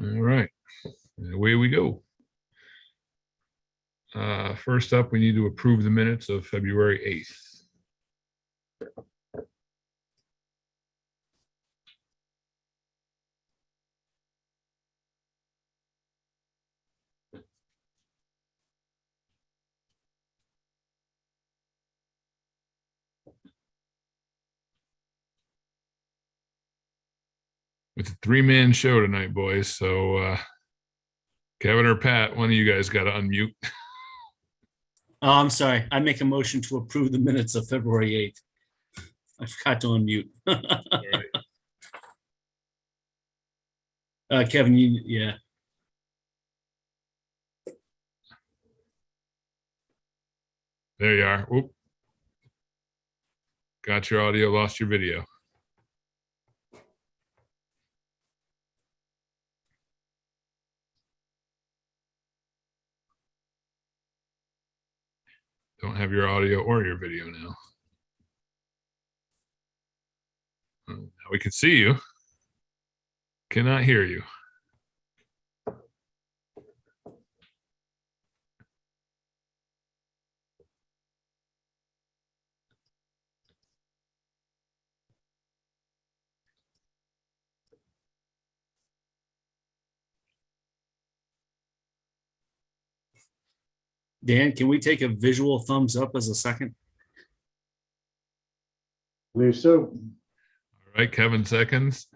All right, and away we go. First up, we need to approve the minutes of February 8th. It's a three-man show tonight, boys. So Kevin or Pat, one of you guys got to unmute. Oh, I'm sorry. I make a motion to approve the minutes of February 8th. I forgot to unmute. All right. Kevin, yeah. There you are. Oop. Got your audio, lost your video. Don't have your audio or your video now. Now we can see you. Cannot hear you. Dan, can we take a visual thumbs up as a second? I believe so. All right, Kevin seconds.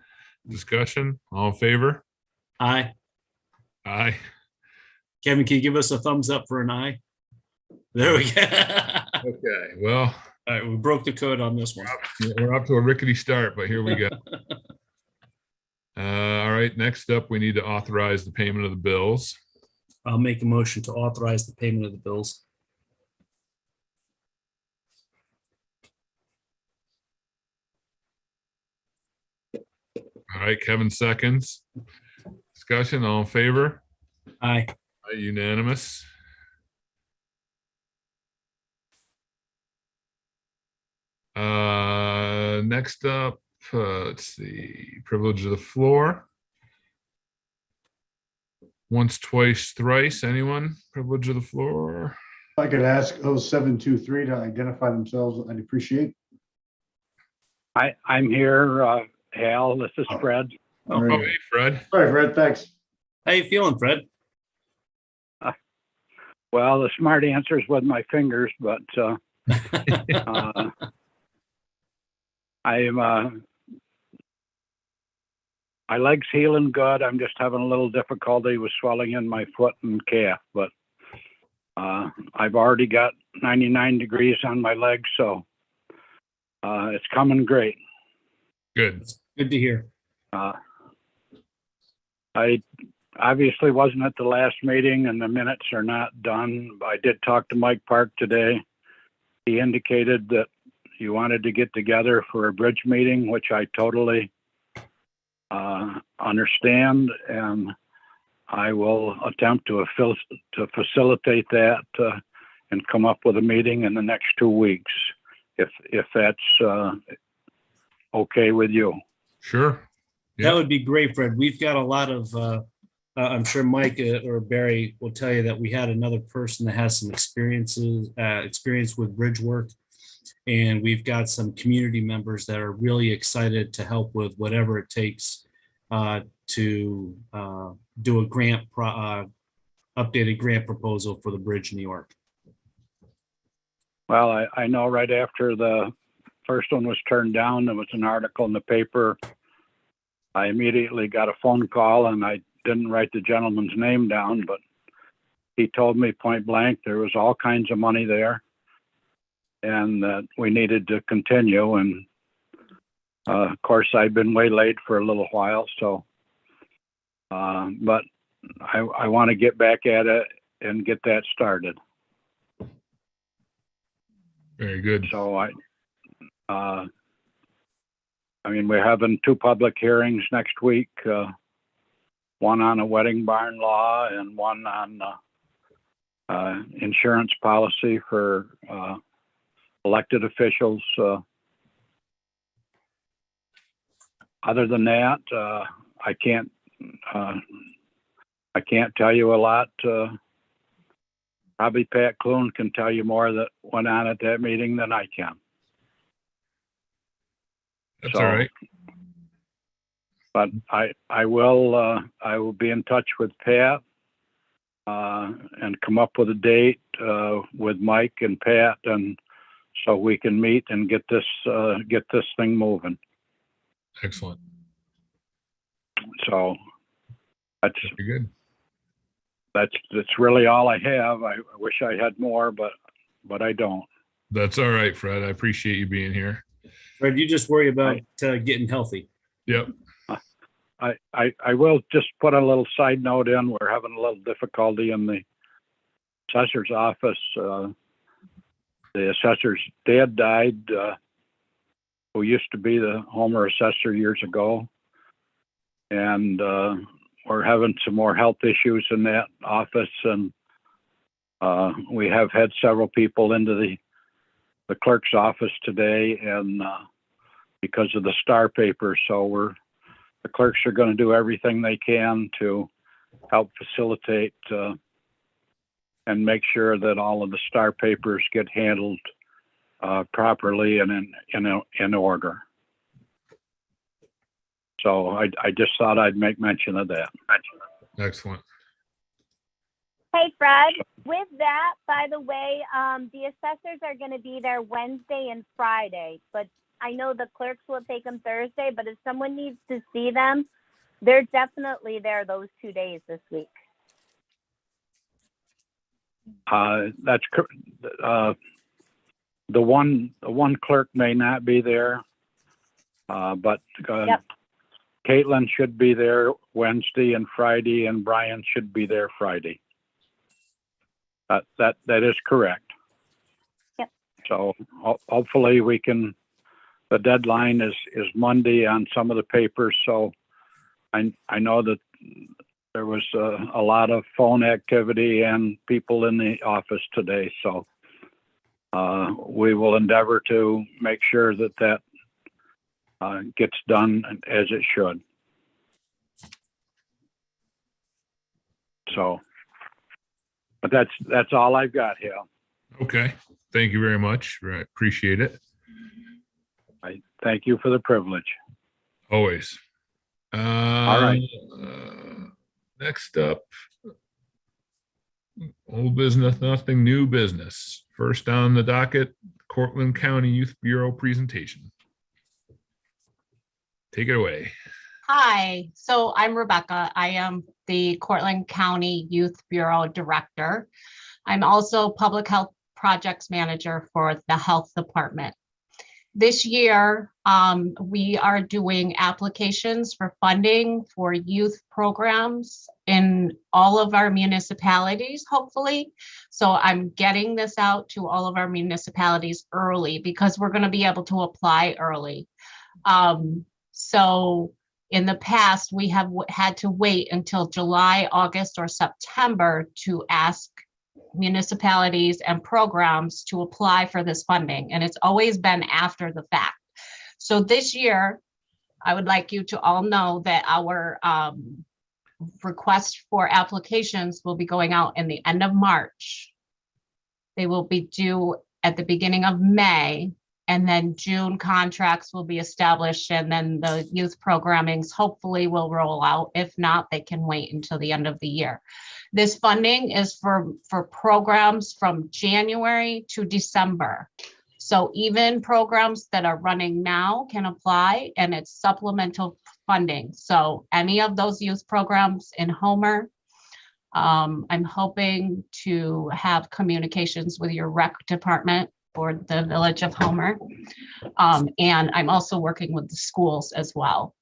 Discussion. All in favor? Aye. Aye. Kevin, can you give us a thumbs up for an aye? There we go. Okay. Well, All right, we broke the code on this one. we're up to a rickety start, but here we go. All right. Next up, we need to authorize the payment of the bills. I'll make a motion to authorize the payment of the bills. All right, Kevin seconds. Discussion. All in favor? Aye. Aye, unanimous. Next up, let's see, privilege of the floor. Once, twice, thrice. Anyone? Privilege of the floor. If I could ask 0723 to identify themselves, I'd appreciate. I'm here, Hal. This is Fred. Oh, Very hey, good. Fred. All right, Fred, thanks. How you feeling, Fred? Well, the smart answer is with my fingers, but my leg's healing good. I'm just having a little difficulty with swelling in my foot and calf, but I've already got 99 degrees on my leg, so it's coming great. Good. Good to hear. I obviously wasn't at the last meeting and the minutes are not done. I did talk to Mike Park today. He indicated that you wanted to get together for a bridge meeting, which I totally understand, and I will attempt to facilitate that and come up with a meeting in the next 2 weeks, if that's okay with you. Sure. Yeah. That would be great, Fred. We've got a lot of, I'm sure Mike or Barry will tell you that we had another person that has some experience with bridge work. And we've got some community members that are really excited to help with whatever it takes to do a grant, updated grant proposal for the bridge in New York. Well, I know right after the first one was turned down, there was an article in the paper. I immediately got a phone call, and I didn't write the gentleman's name down, but he told me point blank there was all kinds of money there and that we needed to continue. And of course, I've been waylaid for a little while, so but I want to get back at it and get that started. Very good. So I mean, we're having 2 public hearings next week, one on a wedding barn law and one on insurance policy for elected officials. Other than that, I can't I can't tell you a lot. Probably Pat Clune can tell you more that went on at that meeting than I can. That's So, all right. But I will be in touch with Pat and come up with a date with Mike and Pat, and so we can meet and get this thing moving. Excellent. So that's Very good. that's really all I have. I wish I had more, but I don't. That's all right, Fred. I appreciate you being here. Fred, you just worry about getting healthy. Yep. I will just put a little side note in. We're having a little difficulty in the assessor's office. The assessor's dad died, who used to be the Homer assessor years ago. And we're having some more health issues in that office. And we have had several people into the clerk's office today, and because of the star paper. So the clerks are going to do everything they can to help facilitate and make sure that all of the star papers get handled properly and in order. So I just thought I'd make mention of that. Excellent. Hey, Fred, with that, by the way, the assessors are going to be there Wednesday and Friday, but I know the clerks will take them Thursday, but if someone needs to see them, they're definitely there those 2 days this week. That's the one clerk may not be there, but Yep. Caitlin should be there Wednesday and Friday, and Brian should be there Friday. That is correct. Yep. So hopefully we can. The deadline is Monday on some of the papers, so I know that there was a lot of phone activity and people in the office today, so we will endeavor to make sure that gets done as it should. So, but that's all I've got here. Okay. Thank you very much. I appreciate it. I thank you for the privilege. Always. All right. Next up, old business, nothing new business. First on the docket, Cortland County Youth Bureau presentation. Take it away. Hi, so I'm Rebecca. I am the Cortland County Youth Bureau Director. I'm also Public Health Projects Manager for the Health Department. This year, we are doing applications for funding for youth programs in all of our municipalities, hopefully. So I'm getting this out to all of our municipalities early because we're going to be able to apply early. So in the past, we have had to wait until July, August, or September to ask municipalities and programs to apply for this funding, and it's always been after the fact. So this year, I would like you to all know that our request for applications will be going out in the end of March. They will be due at the beginning of May, and then June contracts will be established, and then the youth programmings hopefully will roll out. If not, they can wait until the end of the year. This funding is for programs from January to December. So even programs that are running now can apply, and it's supplemental funding. So any of those youth programs in Homer, I'm hoping to have communications with your rec department for the village of Homer. And I'm also working with the schools as well.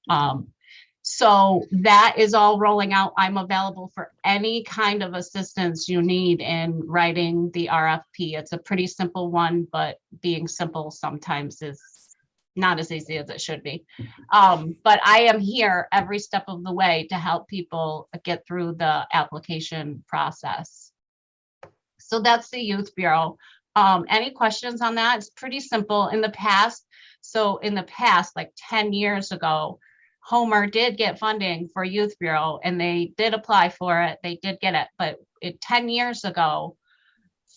So that is all rolling out. I'm available for any kind of assistance you need in writing the RFP. It's a pretty simple one, but being simple sometimes is not as easy as it should be. But I am here every step of the way to help people get through the application process. So that's the Youth Bureau. Any questions on that? It's pretty simple. In the past, like 10 years ago, Homer did get funding for Youth Bureau and they did apply for it. They did get it, but 10 years ago,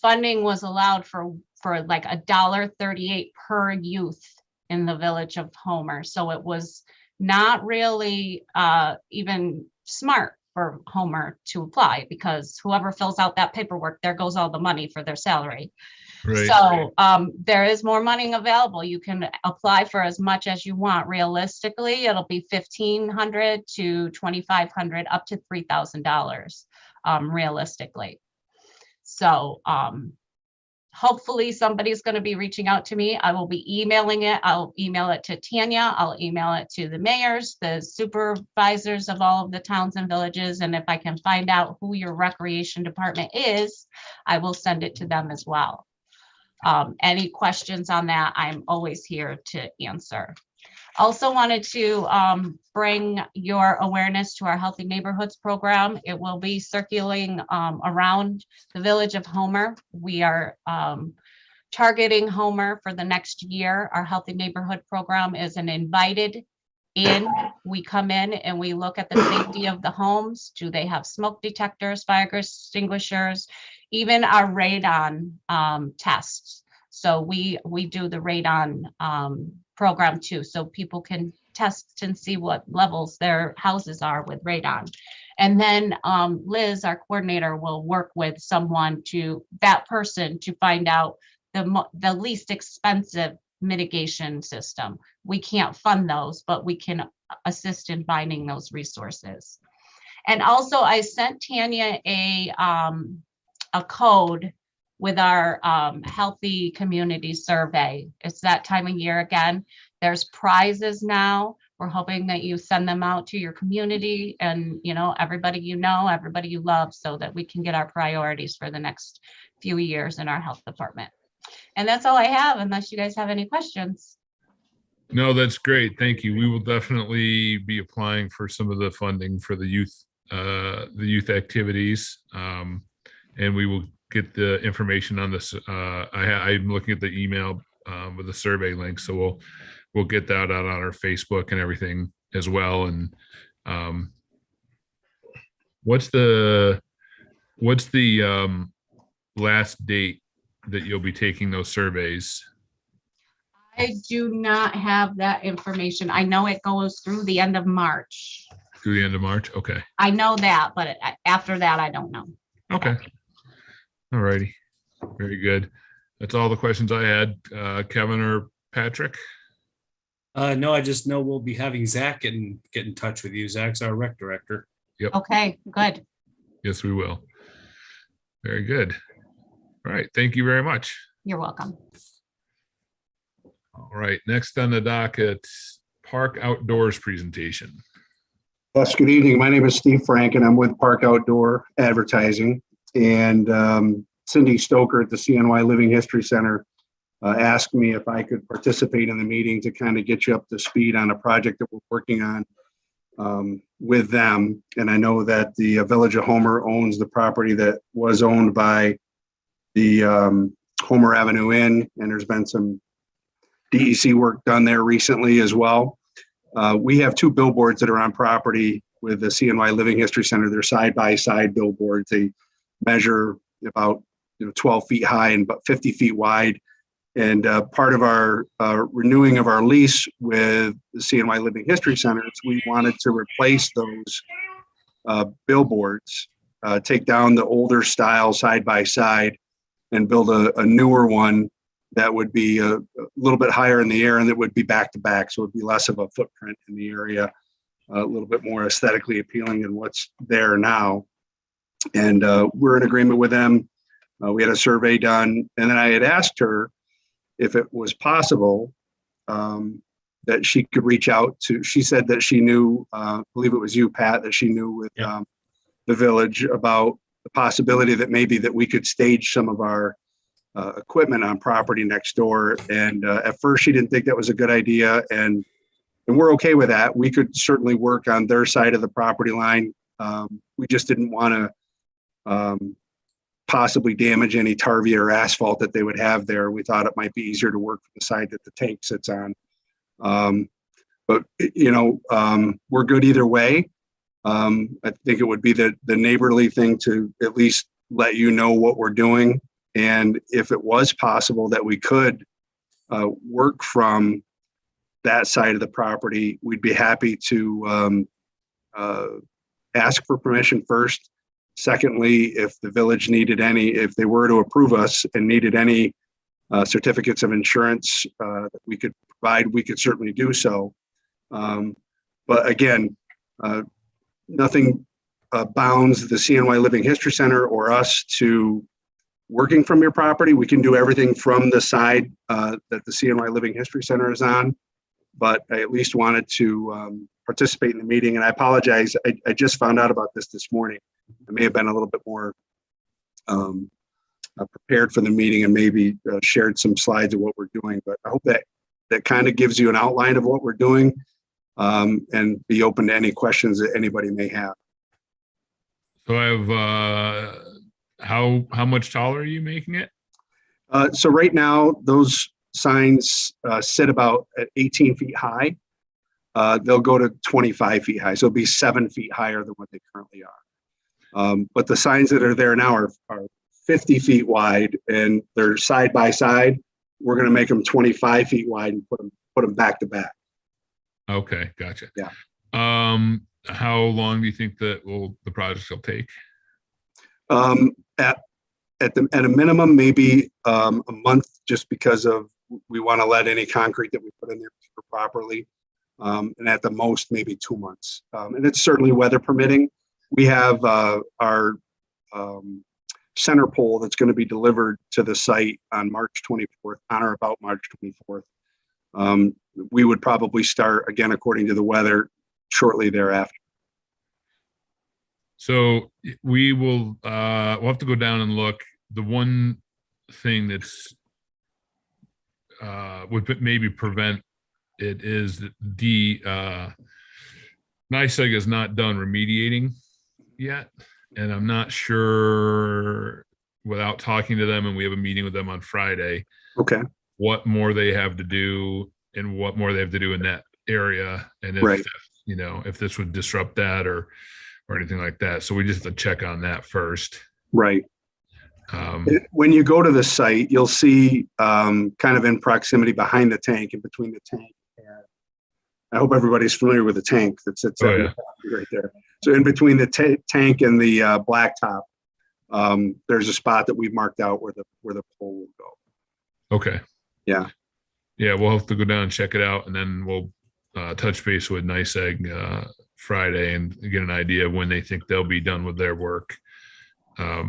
funding was allowed for like $1.38 per youth in the village of Homer. So it was not really even smart for Homer to apply, because whoever fills out that paperwork, there goes all the money for their salary. Right. So there is more money available. You can apply for as much as you want. Realistically, it'll be $1,500 to $2,500 up to $3,000 realistically. So hopefully somebody's going to be reaching out to me. I will be emailing it. I'll email it to Tanya. I'll email it to the mayors, the supervisors of all of the towns and villages. And if I can find out who your recreation department is, I will send it to them as well. Any questions on that, I'm always here to answer. Also wanted to bring your awareness to our Healthy Neighborhoods program. It will be circulating around the village of Homer. We are targeting Homer for the next year. Our Healthy Neighborhood program is an invited in. We come in and we look at the safety of the homes. Do they have smoke detectors, fire extinguishers, even our radon tests. So we do the radon program too, so people can test and see what levels their houses are with radon. And then Liz, our coordinator, will work with that person to find out the least expensive mitigation system. We can't fund those, but we can assist in finding those resources. And also I sent Tanya a code with our healthy community survey. It's that time of year again. There's prizes now. We're hoping that you send them out to your community and everybody you love, so that we can get our priorities for the next few years in our health department. And that's all I have, unless you guys have any questions. No, that's great. Thank you. We will definitely be applying for some of the funding for the youth activities. And we will get the information on this. I'm looking at the email with the survey link, so we'll get that out on our Facebook and everything as well. And what's the last date that you'll be taking those surveys? I do not have that information. I know it goes through the end of March. Through the end of March? Okay. I know that, but after that, I don't know. Okay. All righty. Very good. That's all the questions I had. Kevin or Patrick? No, I just know we'll be having Zach get in touch with you. Zach's our rec director. Yep. Okay, good. Yes, we will. Very good. All right. Thank you very much. You're welcome. All right. Next on the docket, Park Outdoors presentation. Yes, good evening. My name is Steve Frank, and I'm with Park Outdoor Advertising. And Cindy Stoker at the CNY Living History Center asked me if I could participate in the meeting to kind of get you up to speed on a project that we're working on with them. And I know that the Village of Homer owns the property that was owned by the Homer Avenue Inn, and there's been some DEC work done there recently as well. We have two billboards that are on property with the CNY Living History Center. They're side-by-side billboards. They measure about 12 feet high and about 50 feet wide. And part of our renewing of our lease with the CNY Living History Center is we wanted to replace those billboards, take down the older style side-by-side and build a newer one that would be a little bit higher in the air and that would be back-to-back. So it would be less of a footprint in the area, a little bit more aesthetically appealing than what's there now. And we're in agreement with them. We had a survey done, and then I had asked her if it was possible that she could reach out to, she said that she knew, I believe it was you, Pat, that she knew with the village about the possibility that maybe that we could stage some of our equipment on property next door. And at first she didn't think that was a good idea. And we're okay with that. We could certainly work on their side of the property line. We just didn't want to possibly damage any tarvia or asphalt that they would have there. We thought it might be easier to work from the side that the tank sits on. But, we're good either way. I think it would be the neighborly thing to at least let you know what we're doing. And if it was possible that we could work from that side of the property, we'd be happy to ask for permission first. Secondly, if the village needed if they were to approve us and needed any certificates of insurance that we could provide, we could certainly do so. But again, nothing bounds the CNY Living History Center or us to working from your property. We can do everything from the side that the CNY Living History Center is on, but I at least wanted to participate in the meeting. And I apologize, I just found out about this morning. I may have been a little bit more prepared for the meeting and maybe shared some slides of what we're doing, but I hope that kind of gives you an outline of what we're doing, and be open to any questions that anybody may have. So I have, how much taller are you making it? So right now, those signs sit about at 18 feet high. They'll go to 25 feet high. So it'll be 7 feet higher than what they currently are. But the signs that are there now are 50 feet wide, and they're side by side. We're going to make them 25 feet wide and put them back to back. Okay, gotcha. Yeah. How long do you think that the project will take? At a minimum, maybe a month, just because we want to let any concrete that we put in there properly. And at the most, maybe 2 months. And it's certainly weather permitting. We have our center pole that's going to be delivered to the site on March 24th, on or about March 24th. We would probably start, again, according to the weather, shortly thereafter. So we'll have to go down and look. The one thing that's would maybe prevent it is that the NYSEG is not done remediating yet, and I'm not sure, without talking to them, and we have a meeting with them on Friday, Okay. what more they have to do and what more they have to do in that area, and if Right. if this would disrupt that or anything like that. So we just have to check on that first. Right. When you go to the site, you'll see kind of in proximity behind the tank, in between the tank and I hope everybody's familiar with the tank that sits right there. So in between the tank and the blacktop, there's a spot that we've marked out where the pole will go. Okay. Yeah. Yeah, we'll have to go down and check it out, and then we'll touch base with NYSEG Friday and get an idea of when they think they'll be done with their work. Yeah,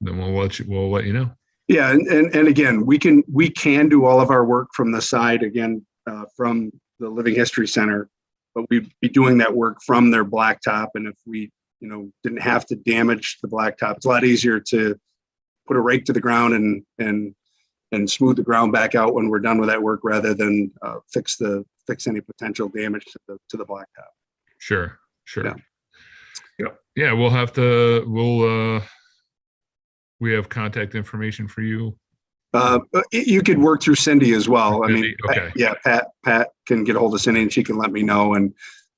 then we'll let you know. Yeah, and again, we can do all of our work from the side, again, from the Living History Center, but we'd be doing that work from their blacktop. And if we, didn't have to damage the blacktop, it's a lot easier to put a rake to the ground and smooth the ground back out when we're done with that work, rather than fix any potential damage to the blacktop. Sure. Yeah. We'll we have contact information for you. You could work through Cindy as well. I mean, okay. Pat can get a hold of Cindy and she can let me know, and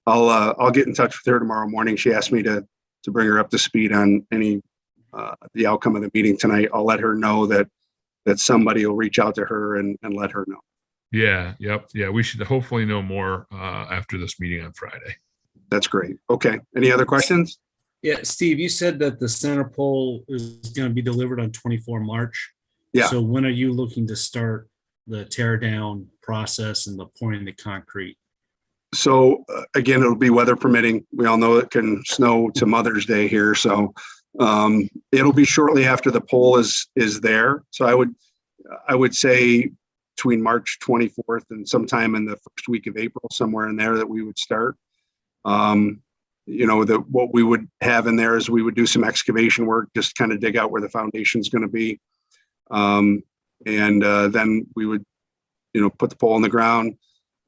I'll get in touch with her tomorrow morning. She asked me to bring her up to speed on any the outcome of the meeting tonight. I'll let her know that somebody will reach out to her and let her know. Yeah. Yep. Yeah. We should hopefully know more after this meeting on Friday. That's great. Okay. Any other questions? Yeah, Steve, you said that the center pole is going to be delivered on 24 March. Yeah. So when are you looking to start the tear down process and the pouring the concrete? So again, it'll be weather permitting. We all know it can snow to Mother's Day here. So it'll be shortly after the pole is there. So I would say between March 24th and sometime in the first week of April, somewhere in there, that we would start. What we would have in there is we would do some excavation work, just kind of dig out where the foundation is going to be. And then we would, put the pole in the ground,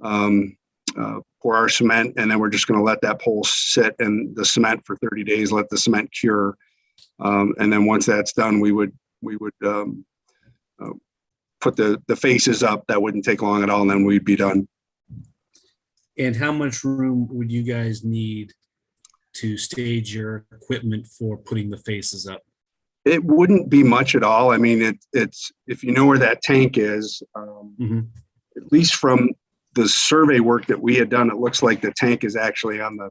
pour our cement, and then we're just going to let that pole sit in the cement for 30 days, let the cement cure. And then once that's done, we would put the faces up, that wouldn't take long at all, and then we'd be done. And how much room would you guys need to stage your equipment for putting the faces up? It wouldn't be much at all. I mean, it's, if you know where that tank is, Mhm. at least from the survey work that we had done, it looks like the tank is actually on the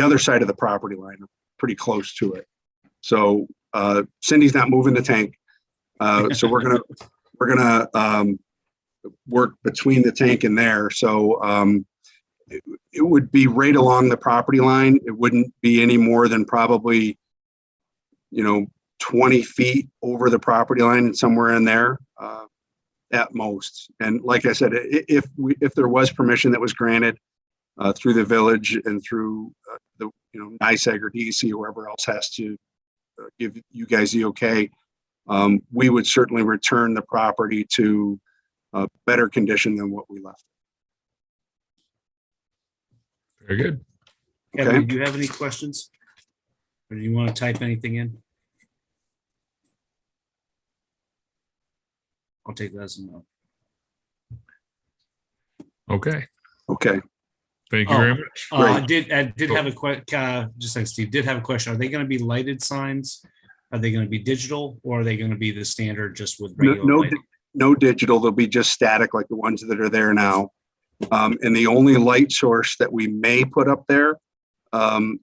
other side of the property line, pretty close to it. So Cindy's not moving the tank. So we're gonna work between the tank and there. So it would be right along the property line. It wouldn't be any more than probably, 20 feet over the property line and somewhere in there at most. And like I said, if there was permission that was granted through the village and through the NICEAG or DEC, whoever else has to give you guys the okay, we would certainly return the property to better condition than what we left. Very good. Kevin, Okay. do you have any questions? Or do you want to type anything in? I'll take that as a no. Okay. Okay. Thank you Oh, very much. I did have a question, just like Steve, did have a question. Are they going to be lighted signs? Are they going to be digital, or are they going to be the standard just with regular lighting? No digital. They'll be just static like the ones that are there now. And the only light source that we may put up there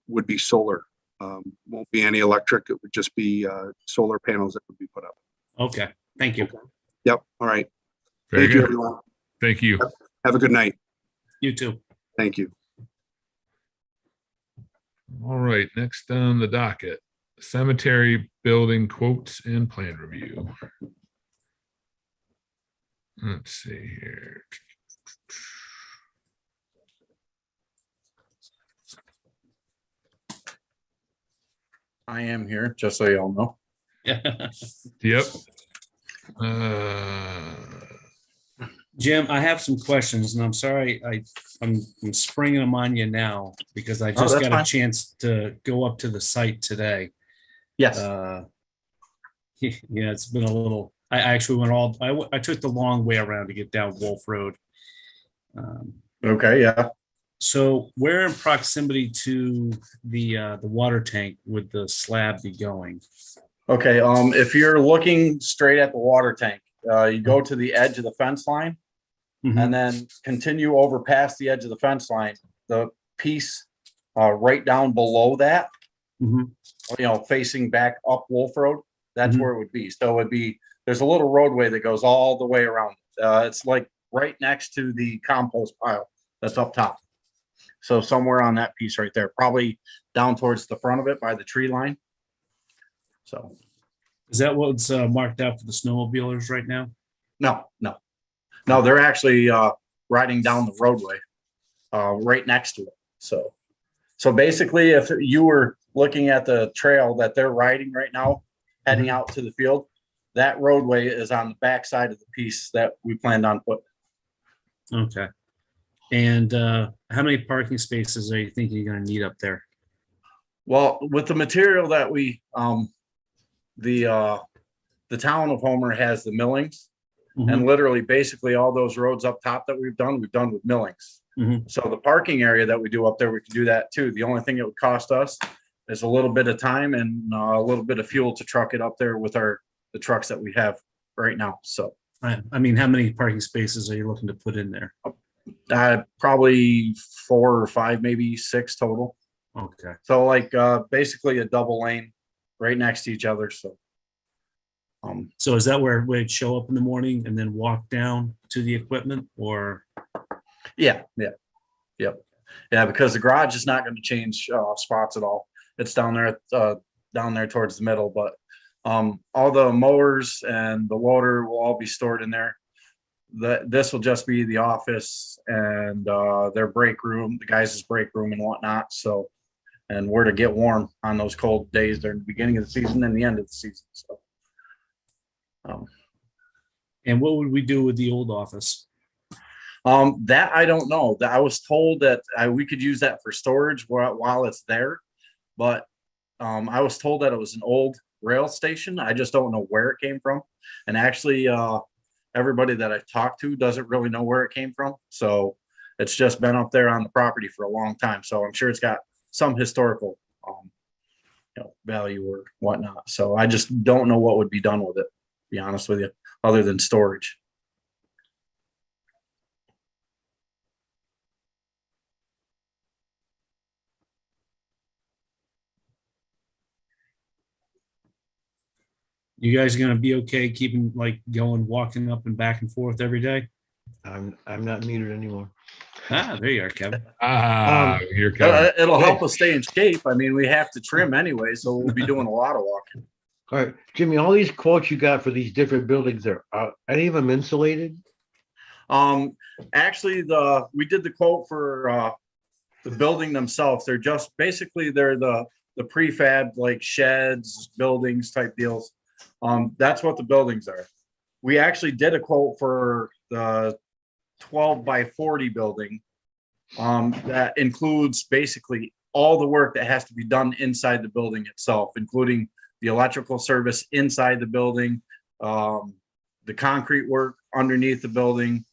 would be solar. Won't be any electric. It would just be solar panels that would be put up. Okay, thank you. Yep. All right. Very Thank you, good. everyone. Thank you. Have a good night. You too. Thank you. All right, next on the docket, cemetery building quotes and plan review. Let's see here. I am here, just so y'all know. Yep. Jim, I have some questions, and I'm sorry, I'm springing them on you now because I just that's got a fine. chance to go up to the site today. Yes. Yeah, it's been a little, I actually I took the long way around to get down Wolf Road. Okay, yeah. So where in proximity to the water tank would the slab be going? Okay, if you're looking straight at the water tank, you go to the edge of the fence line and then continue over past the edge of the fence line. The piece right down below that, facing back up Wolf Road, that's where it would be. So it would be, there's a little roadway that goes all the way around. It's like right next to the compost pile that's up top. So somewhere on that piece right there, probably down towards the front of it by the tree line. So. Is that what's marked out for the snowmobilers right now? No, they're actually riding down the roadway right next to it. So basically, if you were looking at the trail that they're riding right now, heading out to the field, that roadway is on the back side of the piece that we planned on putting. Okay. And how many parking spaces are you thinking you're going to need up there? Well, with the material that we, the town of Homer has the millings, and literally basically all those roads up top that we've done with millings. So the parking area that we do up there, we can do that too. The only thing it would cost us is a little bit of time and a little bit of fuel to truck it up there with the trucks that we have right now. So I mean, how many parking spaces are you looking to put in there? probably 4 or 5, maybe 6 total. Okay. So like basically a double lane right next to each other. So So is that where we'd show up in the morning and then walk down to the equipment, or? yeah, because the garage is not going to change spots at all. It's down there towards the middle, but all the mowers and the loader will all be stored in there. This will just be the office and their break room, the guys' break room and whatnot. So, and where to get warm on those cold days during the beginning of the season and the end of the season. So, And what would we do with the old office? that I don't know. That I was told that we could use that for storage while it's there, but I was told that it was an old rail station. I just don't know where it came from. And actually, everybody that I've talked to doesn't really know where it came from. So it's just been up there on the property for a long time. So I'm sure it's got some historical, value or whatnot. So I just don't know what would be done with it, to be honest with you, other than storage. You guys gonna be okay keeping like going, walking up and back and forth every day? I'm not muted anymore. Ah, there you are, Kevin. Here comes. It'll help us stay in shape. I mean, we have to trim anyway, so we'll be doing a lot of walking. All right, Jimmy, all these quotes you got for these different buildings there, are any of them insulated? Actually, we did the quote for the building themselves. They're just basically they're the prefab like sheds, buildings type deals. That's what the buildings are. We actually did a quote for the 12 by 40 building that includes basically all the work that has to be done inside the building itself, including the electrical service inside the building, the concrete work underneath the building,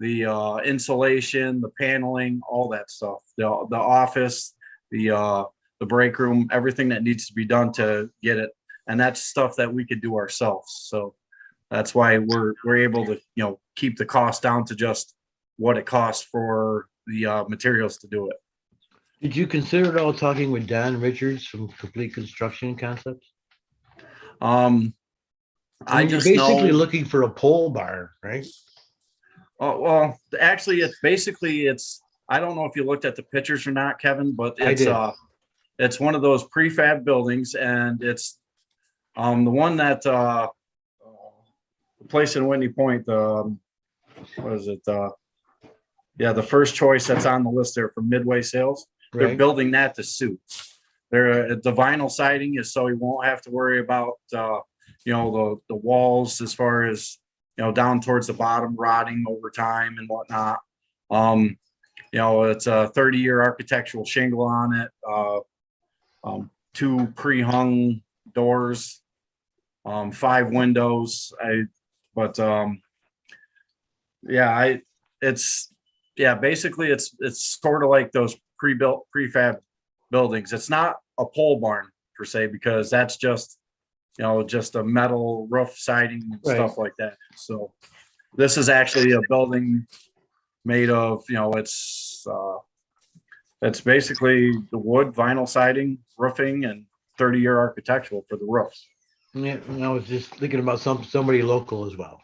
the insulation, the paneling, all that stuff, the office, the break room, everything that needs to be done to get it. And that's stuff that we could do ourselves. So that's why we're able to, keep the cost down to just what it costs for the materials to do it. Did you consider at all talking with Don Richards from Complete Construction Concepts? I mean, just you're basically know, looking for a pole barn, right? well, actually, it's I don't know if you looked at the pictures or not, Kevin, but I did. It's one of those prefab buildings, and it's the one that the place in Whitney Point, what is it? The first choice that's on the list there from Midway Sales. They're Right. building that to suit. The vinyl siding is so you won't have to worry about the walls as far as down towards the bottom rotting over time and whatnot. It's a 30-year architectural shingle on it, 2 pre-hung doors, 5 windows. Basically it's sort of like those pre-built prefab buildings. It's not a pole barn per se, because that's just just a metal roof siding and Right. stuff like that. So this is actually a building made of it's basically the wood vinyl siding, roofing, and 30-year architectural for the roofs. Yeah, and I was just thinking about somebody local as well.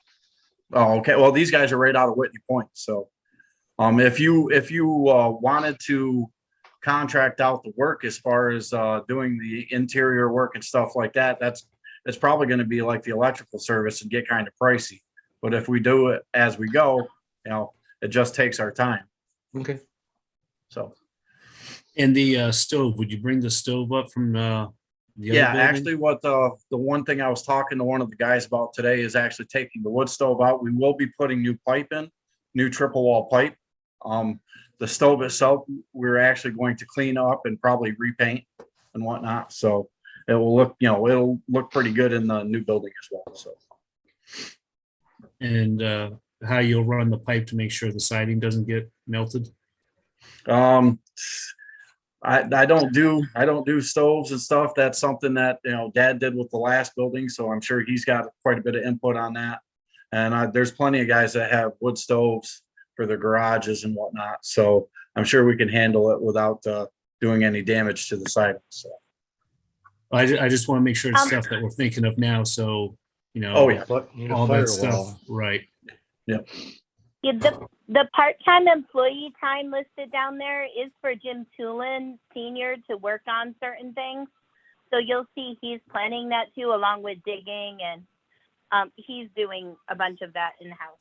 Oh, okay. Well, these guys are right out of Whitney Point. So if you wanted to contract out the work as far as doing the interior work and stuff like that, it's probably going to be like the electrical service and get kind of pricey. But if we do it as we go, it just takes our time. Okay. So. And the stove, would you bring the stove up from the other building? Actually, what the one thing I was talking to one of the guys about today is actually taking the wood stove out. We will be putting new pipe in, new triple wall pipe. The stove itself, we're actually going to clean up and probably repaint and whatnot. So it will look, it'll look pretty good in the new building as well. So. And how you'll run the pipe to make sure the siding doesn't get melted? I don't do stoves and stuff. That's something that Dad did with the last building, so I'm sure he's got quite a bit of input on that. And there's plenty of guys that have wood stoves for their garages and whatnot, so I'm sure we can handle it without doing any damage to the siding. So I just want to make sure it's stuff that we're thinking of now. So Oh yeah, all that stuff, right? Yep. Yeah, the part-time employee time listed down there is for Jim Tulin Senior to work on certain things. So you'll see he's planning that too, along with digging, and he's doing a bunch of that in-house.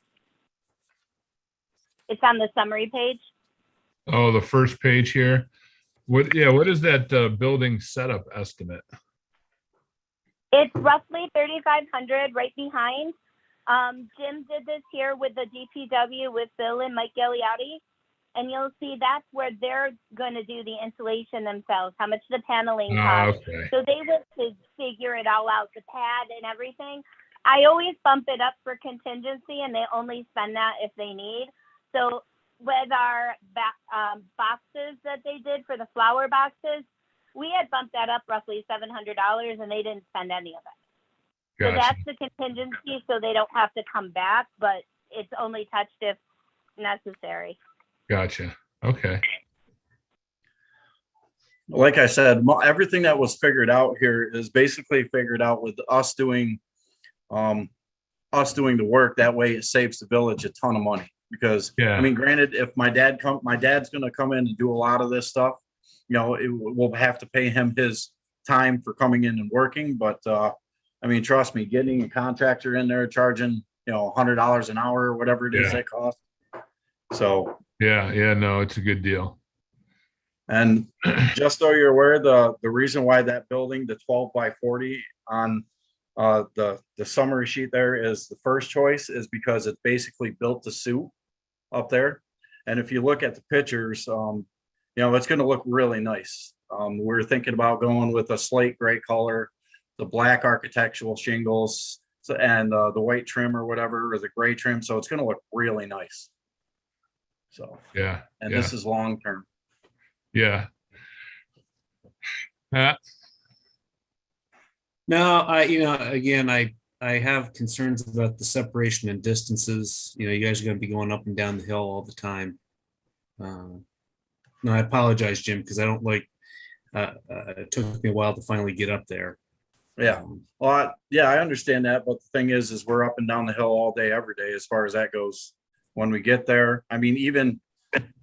It's on the summary page. Oh, the first page here. What is that building setup estimate? It's roughly 3,500 right behind. Jim did this here with the DPW with Bill and Mike Galeotti, and you'll see that's where they're going to do the installation themselves, how much the paneling costs. Okay. So they will to figure it all out, the pad and everything. I always bump it up for contingency, and they only spend that if they need. So with our boxes that they did for the flower boxes, we had bumped that up roughly $700, and they didn't spend any of it. So Gotcha. that's the contingency, so they don't have to come back, but it's only touched if necessary. Gotcha. Okay. Like I said, everything that was figured out here is basically figured out with us doing the work. That way it saves the village a ton of money, because Yeah. I mean, granted, if my dad's going to come in and do a lot of this stuff, we'll have to pay him his time for coming in and working. But I mean, trust me, getting a contractor in there charging, $100 an hour or whatever it is Yeah. that costs. So, Yeah. No, it's a good deal. and just so you're aware, the reason why that building, the 12 by 40 on the summary sheet there is the first choice, is because it's basically built to suit up there. And if you look at the pictures, it's going to look really nice. We're thinking about going with a slate gray color, the black architectural shingles, and the white trim or whatever, or the gray trim. So it's going to look really nice. So, Yeah. and Yeah. this is long term. Yeah. No, again, I have concerns about the separation and distances. You guys are going to be going up and down the hill all the time. No, I apologize, Jim, because I don't like, it took me a while to finally get up there. Yeah. Well, I understand that. But the thing is we're up and down the hill all day, every day, as far as that goes. When we get there, I mean, even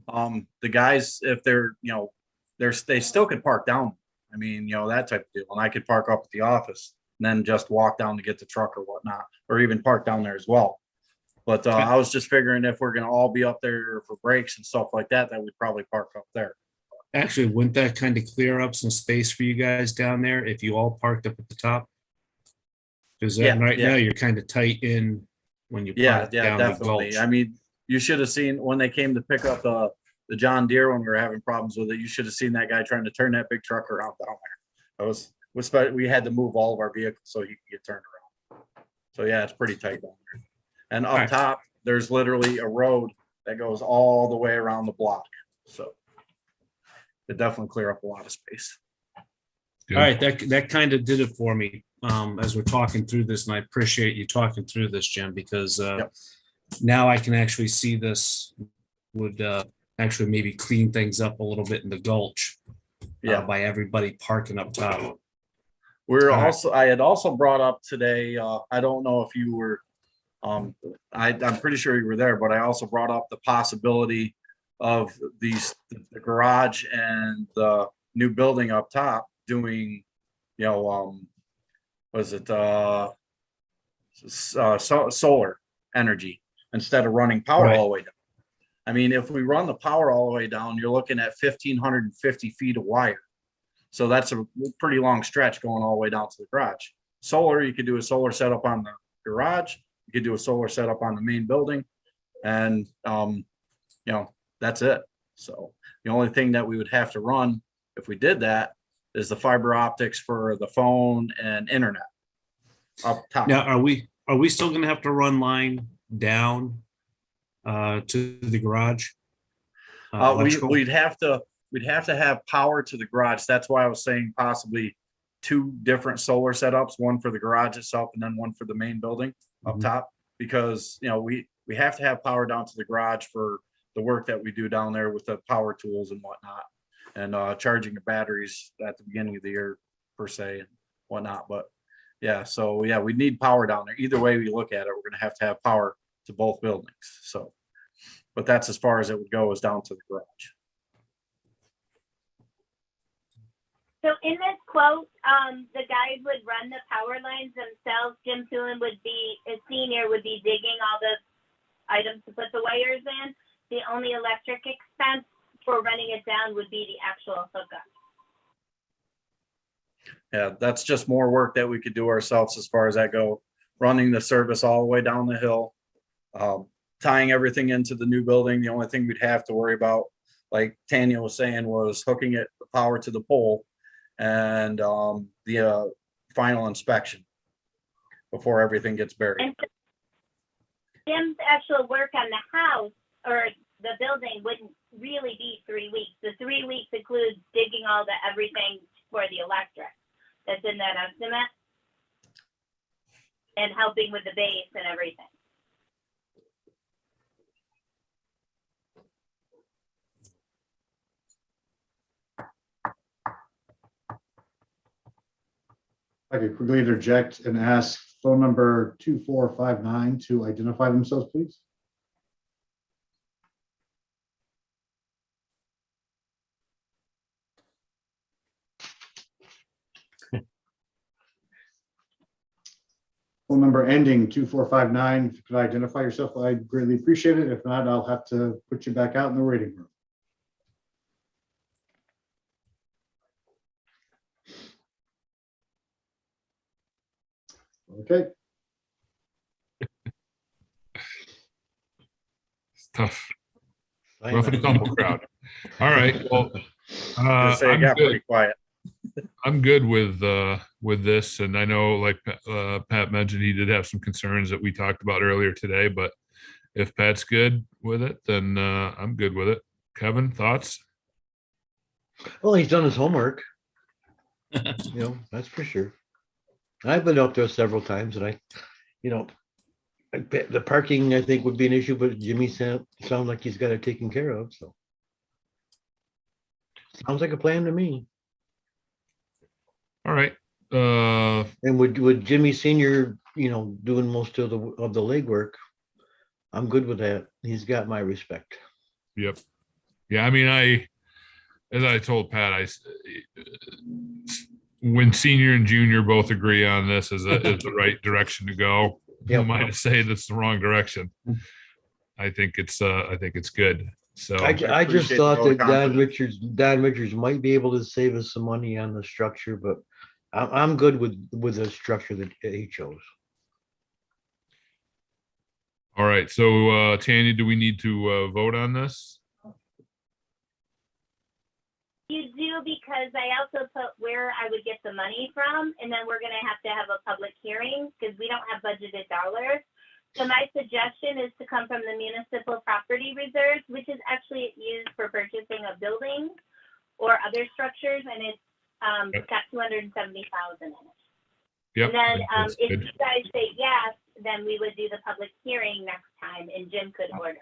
the guys, if they're, they still could park down. I mean, that type of deal. And I could park up at the office and then just walk down to get the truck or whatnot, or even park down there as well. But I was just figuring if we're going to all be up there for breaks and stuff like that, that we'd probably park up there. Actually, wouldn't that kind of clear up some space for you guys down there if you all parked up at the top? Because right now you're kind of tight in when you park down definitely. the gulch. I mean, you should have seen when they came to pick up the John Deere when we were having problems with it. You should have seen that guy trying to turn that big truck around down there. We had to move all of our vehicles so he could get turned around. So yeah, it's pretty tight down there. And up top, there's literally a road that goes all the way around the block. So it definitely clear up a lot of space. Good. All right, that kind of did it for me as we're talking through this, and I appreciate you talking through this, Jim, because now I can actually see this would actually maybe clean things up a little bit in the gulch. By everybody parking up top. I had also brought up today, I don't know if you were, I'm pretty sure you were there, but I also brought up the possibility of the garage and the new building up top doing, solar energy instead of running power all the way down. I mean, if we run the power all the way down, you're looking at 1,550 feet of wire. So that's a pretty long stretch going all the way down to the garage. Solar, you could do a solar setup on the garage. You could do a solar setup on the main building. And, that's it. So the only thing that we would have to run if we did that is the fiber optics for the phone and internet up top. Now, are we still going to have to run line down to the garage? We'd have to have power to the garage. That's why I was saying possibly 2 different solar setups, one for the garage itself and then one for the main building up top, because we have to have power down to the garage for the work that we do down there with the power tools and whatnot, and charging the batteries at the beginning of the year per se and whatnot. But we need power down there. Either way we look at it, we're going to have power to both buildings. So, but that's as far as it would go, is down to the garage. So in this quote, the guys would run the power lines themselves. Jim Tulin would be, a senior, would be digging all the items to put the wires in. The only electric expense for running it down would be the actual hookup. Yeah, that's just more work that we could do ourselves as far as that go. Running the service all the way down the hill, tying everything into the new building. The only thing we'd have to worry about like Tanya was saying, was hooking it, the power to the pole and the final inspection before everything gets buried. And Jim's actual work on the house or the building wouldn't really be 3 weeks. The 3 weeks includes digging all the everything for the electric that's in that estimate and helping with the base and everything. I could quickly interject and ask phone number 2459 to identify themselves, please. Phone number ending 2459. If you could identify yourself, I'd greatly appreciate it. If not, I'll have to put you back out in the waiting room. Okay. It's tough. Rough and tumble crowd. All right. Well, Just say it got pretty quiet. I'm good with this, and I know, like Pat mentioned, he did have some concerns that we talked about earlier today. But if Pat's good with it, then I'm good with it. Kevin, thoughts? Well, he's done his homework. That's for sure. I've been up there several times, and the parking I think would be an issue, but Jimmy sounds like he's got it taken care of. So sounds like a plan to me. All right. And with Jimmy Senior, doing most of the legwork, I'm good with that. He's got my respect. Yep. Yeah. I mean, as I told Pat, when senior and junior both agree on this is the right direction to go, who am I to say that's the wrong direction? I think it's good. So I just thought that Don Richards might be able to save us some money on the structure, but I'm good with the structure that he chose. All right. So Tanya, do we need to vote on this? You do, because I also put where I would get the money from, and then we're gonna have to have a public hearing because we don't have budgeted dollars. So my suggestion is to come from the municipal property reserves, which is actually used for purchasing of buildings or other structures, and it's got 270,000 in it. Yep. And then if good. you guys say yes, then we would do the public hearing next time, and Jim could order.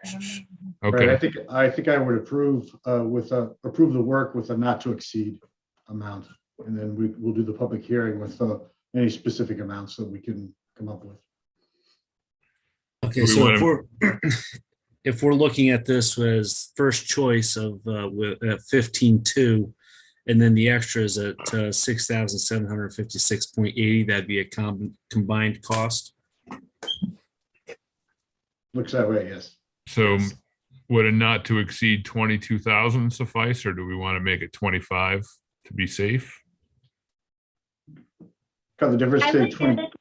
Okay. Right, I think I would approve the work with a not to exceed amount, and then we'll do the public hearing with any specific amounts that we can come up with. Okay, so if we're looking at this as first choice of at 15.2, and then the extras at 6,756.80, that'd be a combined cost. Looks that way, yes. So would a not to exceed 22,000 suffice, or do we want to make it 25 to be safe? Cut the difference I to would do 20. this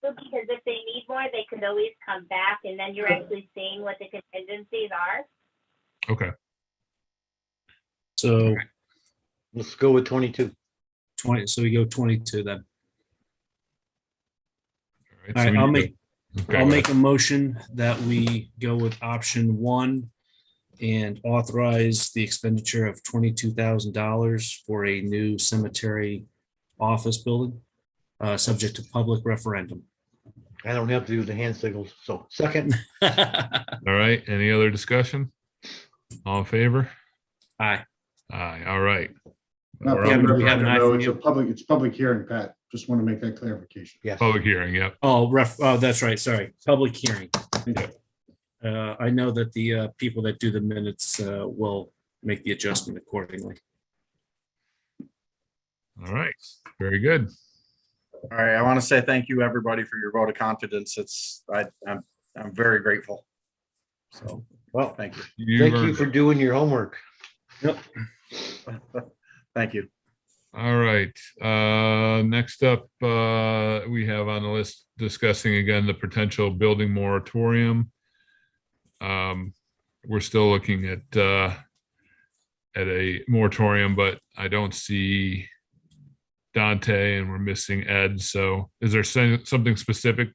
because if they need more, they could always come back, and then you're actually seeing what the contingencies are. Okay. So Let's go with 22. 20. So we go 22 then. All All right, so I'll we make need to- I'll make a motion that we go with option 1 and authorize the expenditure of $22,000 for a new cemetery office building, subject to public referendum. I don't have to do the hand signals. So second. All right. Any other discussion? All in favor? Aye. Aye. All right. Not We're Kevin, up do we have an eye no, from it's you? it's public hearing, Pat. Just want to make that clarification. Yes. Public hearing. Yep. Oh, that's right. Sorry. Public hearing. I know that the people that do the minutes will make the adjustment accordingly. All right. Very good. All right, I want to say thank you, everybody, for your vote of confidence. I'm very grateful. So, Well, thank you. You've thank you earned for it. doing your homework. Yep. Thank you. All right. Next up, we have on the list discussing again the potential building moratorium. We're still looking at at a moratorium, but I don't see Dante and we're missing Ed. So is there something specific,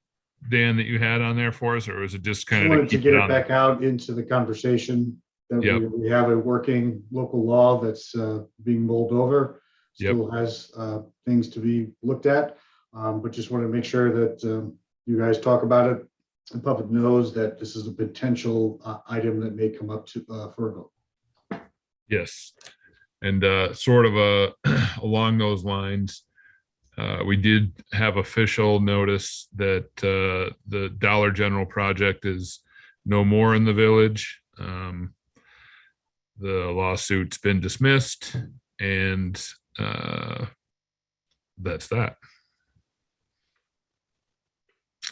Dan, that you had on there for us, or was it just I kind of wanted to keep get it it on? back out into the conversation that Yep. we have a working local law that's being mulled over. Yep. Still has things to be looked at, but just want to make sure that you guys talk about it. The public knows that this is a potential item that may come up to for a vote. Yes. And sort of along those lines, we did have official notice that the Dollar General project is no more in the village. The lawsuit's been dismissed, and that's that.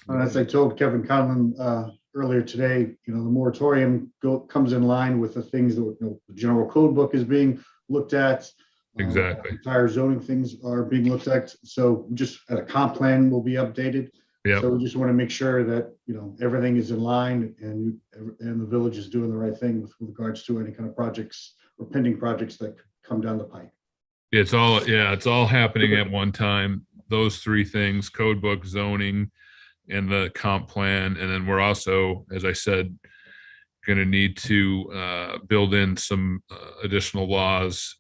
As I told Kevin Conlon earlier today, the moratorium comes in line with the things that the general code book is being looked at. Exactly. Entire zoning things are being looked at. So just a comp plan will be updated. Yep. So we just want to make sure that, everything is in line and the village is doing the right thing with regards to any kind of projects or pending projects that come down the pike. It's all happening at one time. Those three things: code book, zoning, and the comp plan. And then we're also, as I said, going to need to build in some additional laws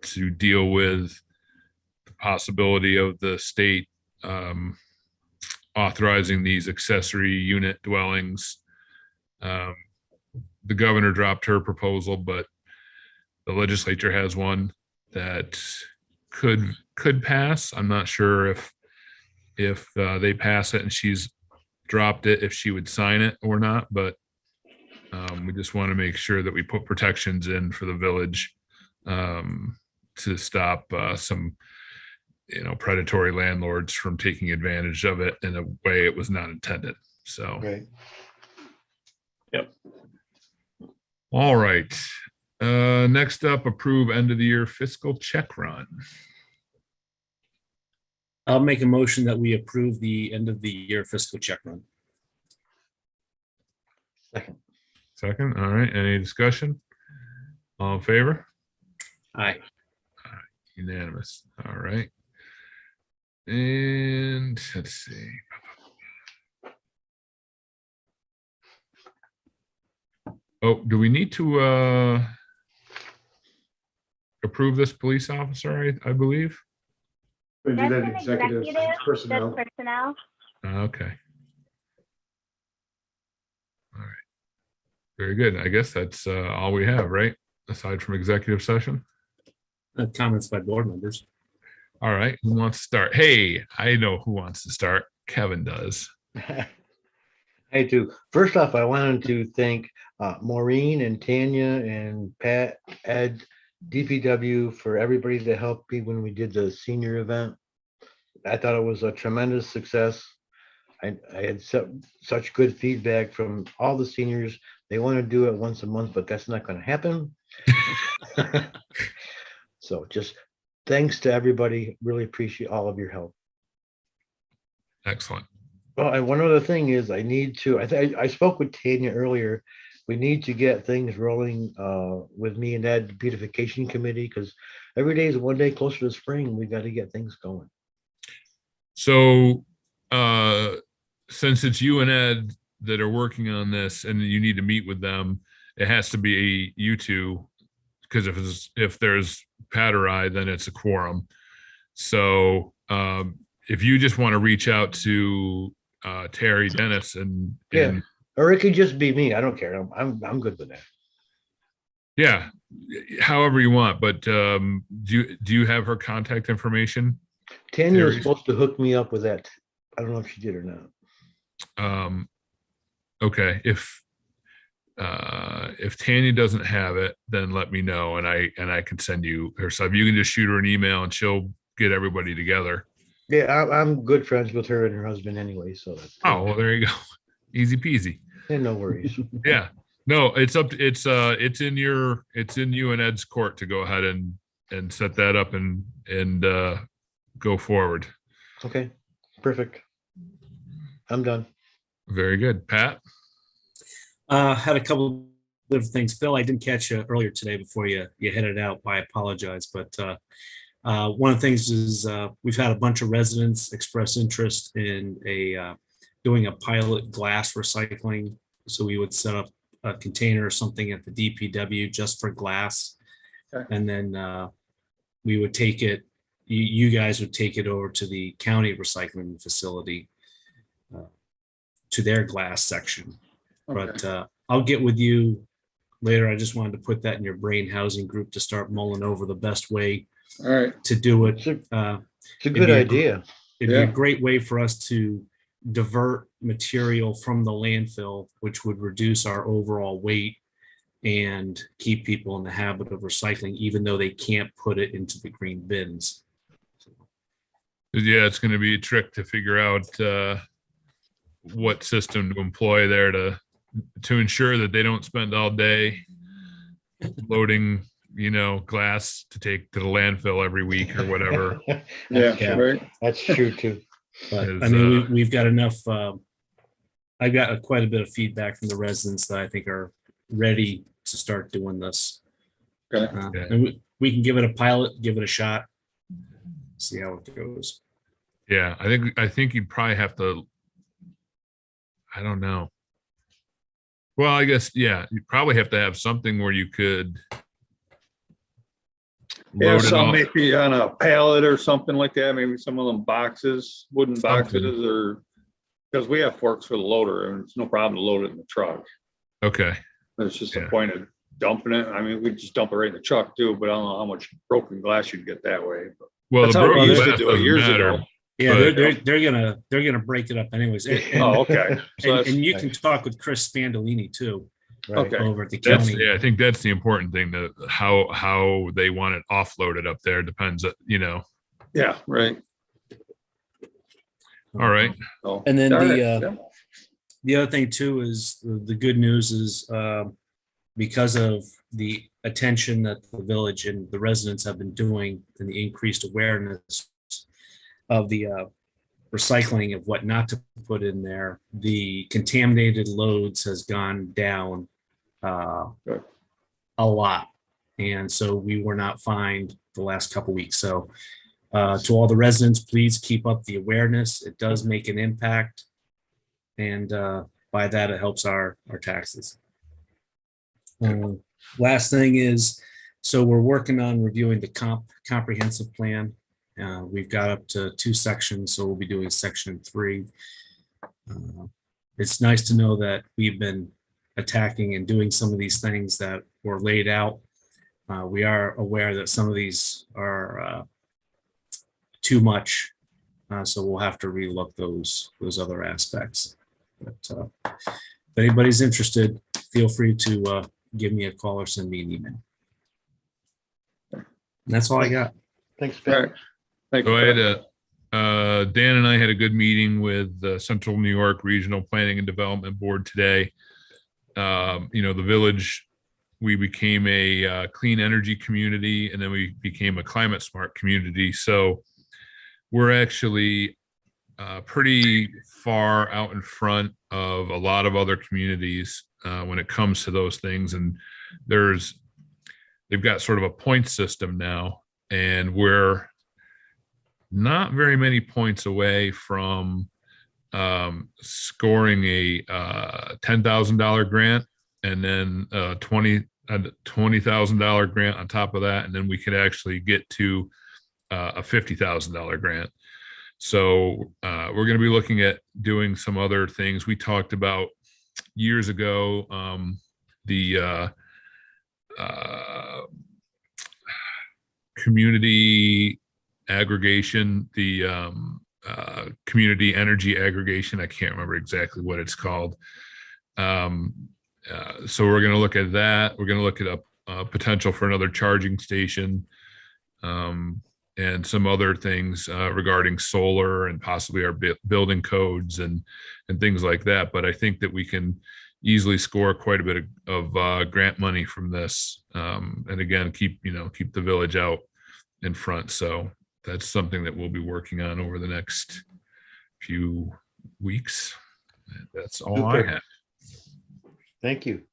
to deal with the possibility of the state authorizing these accessory unit dwellings. The governor dropped her proposal, but the legislature has one that could pass. I'm not sure if they pass it and she's dropped it, if she would sign it or not, but we just want to make sure that we put protections in for the village to stop some predatory landlords from taking advantage of it in a way it was not intended. So Right. Yep. All right. Next up, approve end of the year fiscal check run. I'll make a motion that we approve the end of the year fiscal check run. Second. All right. Any discussion? All in favor? Aye. Unanimous. All right. And let's see. Oh, do we need to approve this police officer, I believe? We do That's that an executive executive, personnel. That's personnel. Okay. All right. Very good. I guess that's all we have, right? Aside from executive session. Comments by board members. All right. Who wants to start? Hey, I know who wants to start. Kevin does. I do. First off, I wanted to thank Maureen and Tanya and Pat, Ed, DPW for everybody that helped me when we did the senior event. I thought it was a tremendous success. I had such good feedback from all the seniors. They want to do it once a month, but that's not going to happen. So just thanks to everybody. Really appreciate all of your help. Excellent. Well, and one other thing is I spoke with Tanya earlier. We need to get things rolling with me and Ed beautification committee, because every day is one day closer to spring. We got to get things going. So since it's you and Ed that are working on this and you need to meet with them, it has to be you two, because if there's Pat or I, then it's a quorum. So if you just want to reach out to Terry Dennis and Or it could just be me. I don't care. I'm good with that. Yeah, however you want. But do you have her contact information? Tanya was Terry's? supposed to hook me up with that. I don't know if she did or not. Okay. If Tanya doesn't have it, then let me know and I can send you her stuff. You can just shoot her an email and she'll get everybody together. Yeah, I'm good friends with her and her husband anyway. So that's Oh, well, there you go. Easy peasy. yeah, no worries. Yeah. No, it's in you and Ed's court to go ahead and set that up and go forward. Okay, perfect. I'm done. Very good. Pat? Had a couple Little things. Phil, I didn't catch you earlier today before you headed out. I apologize. But one of the things is we've had a bunch of residents express interest in doing a pilot glass recycling. So we would set up a container or something at the DPW just for glass. Okay. And then we would take it, you guys would take it over to the county recycling facility to their glass section. But I'll get with you later. I just wanted to put that in your brain housing group to start mulling over the best way All right. to do it. It's a It'd good be a idea. It'd be Yeah. a great way for us to divert material from the landfill, which would reduce our overall weight and keep people in the habit of recycling, even though they can't put it into the green bins. Yeah, it's going to be a trick to figure out what system to employ there to ensure that they don't spend all day loading, glass to take to the landfill every week or whatever. Yeah, right. That's true too. But Is, I mean, we've got enough. I've got quite a bit of feedback from the residents that I think are ready to start doing this. Okay. And we can give it a pilot, give it a shot, see how it goes. Yeah, I think you'd probably have to. I don't know. Well, I guess you'd probably have to have something where you could Yeah, load it some all. maybe on a pallet or something like that, maybe some of them boxes, wooden Something. boxes, or, because we have forks for the loader, and it's no problem to load it in the truck. Okay. It's just Yeah. a point of dumping it. I mean, we just dump it right in the truck too, but I don't know how much broken glass you'd get that way. But Well, That's the how we broken used to glass do it doesn't years matter. ago. Yeah, But- they're gonna break it up anyways. And, Oh, okay. So and, that's, and you can talk with Chris Spandolini too, Right. okay. over at the That's county. I think that's the important thing. That how they want it offloaded up there depends. Yeah, right. All right. So, And then all right, the other thing too is the good news is because of the attention that the village and the residents have been doing and the increased awareness of the recycling of what not to put in there, the contaminated loads has gone down Good. a lot. And so we were not fined the last couple weeks. So to all the residents, please keep up the awareness. It does make an impact. And by that, it helps our taxes. Last thing is, so we're working on reviewing the comprehensive plan. We've got up to 2 sections, so we'll be doing section 3. It's nice to know that we've been attacking and doing some of these things that were laid out. We are aware that some of these are too much, so we'll have to relook those other aspects. But if anybody's interested, feel free to give me a call or send me an email. And that's all I got. Thanks, All Ben. right. Thank So I you. had Dan and I had a good meeting with the Central New York Regional Planning and Development Board today. The village, we became a clean energy community, and then we became a climate smart community. So we're actually pretty far out in front of a lot of other communities when it comes to those things. And they've got sort of a point system now, and we're not very many points away from scoring a $10,000 grant, and then $20,000 grant on top of that, and then we could actually get to a $50,000 grant. So we're going to be looking at doing some other things. We talked about years ago the community aggregation, the community energy aggregation. I can't remember exactly what it's called. So we're going to look at that. We're going to look at a potential for another charging station, and some other things regarding solar and possibly our building codes and things like that. But I think that we can easily score quite a bit of grant money from this, and again keep the village out in front. So that's something that we'll be working on over the next few weeks. That's all I Super. have. Thank you.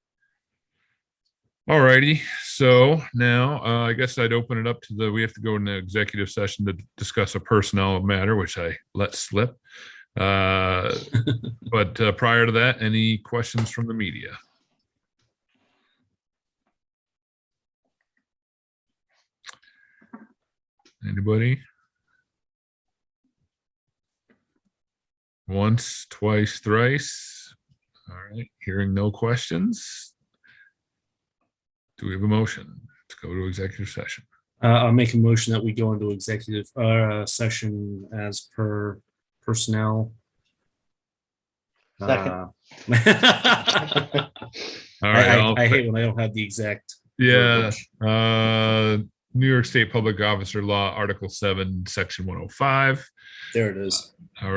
All righty. So now I guess I'd open it up to we have to go into executive session to discuss a personnel matter, which I let slip. But prior to that, any questions from the media? Anybody? Once, twice, thrice. All right, hearing no questions. Do we have a motion to go to executive session? I'll make a motion that we go into executive session as per personnel. Second. All right. I hate when I don't have the exact. Yeah. verbiage. New York State Public Officer Law, Article 7, Section 105. There it is. All right.